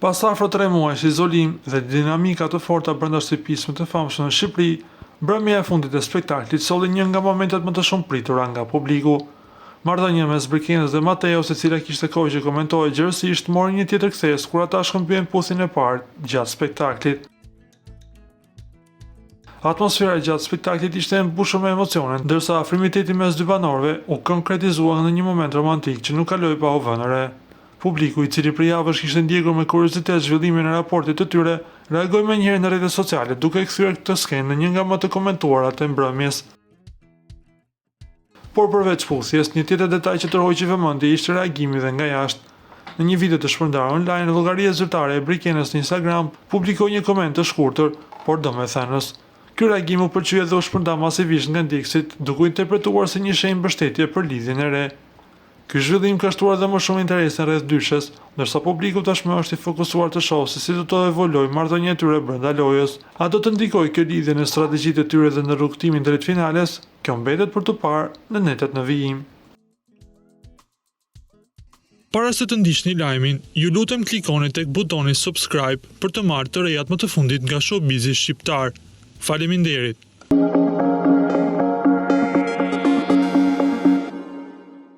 Pas afro 3 muajsh izolim dhe dinamika të forta brenda shtëpisë më të famshme në Shqipëri, mbrëmja e fundit e spektaklit solli një nga momentet më të shumë pritura nga publiku. Marrëdhënia mes Brikenës dhe Mateos, e cila kishte kohë që komentohej gjerësisht, mori një tjetër kthesë kur ata shkëmbyen pushin e parë gjatë spektaklit. Atmosfera gjatë spektaklit ishte e mbushur me emocione, ndërsa afrimiteti mes dy banorëve u konkretizua në një moment romantik që nuk kaloi pa u vënë re. Publiku, i cili për javësh kishte ndjekur me kuriozitet zhvillimin e raportit të tyre, reagoi menjëherë në rrjetet sociale duke kthyer këtë skenë në një nga më të komentuarat e mbrëmjes. Por përveç pusjes, një tjetër detaj që tërhoqi vëmendje ishte reagimi dhe nga jashtë. Në një video të shpërndarë online, llogaria zyrtare e Brikenës në Instagram publikoi një koment të shkurtër, por domethënës. Ky reagim u pëlqye dhe u shpërnda masivisht nga ndjekësit, duke u interpretuar si një shenjë mbështetje për lidhjen e re. Ky zhvillim ka shtuar dhe më shumë interesin rreth dyshes, ndërsa publiku tashmë është i fokusuar të shohë se si do të evoluojë marrëdhënia e tyre brenda lojës. A do të ndikojë kjo lidhje në strategjitë e tyre dhe në rrugtimin drejt finales? Kjo mbetet për të parë në netet në vijim. Para se të ndiqni lajmin, ju lutem klikoni tek butoni subscribe për të marrë të rejat më të fundit nga showbizi shqiptar. Faleminderit.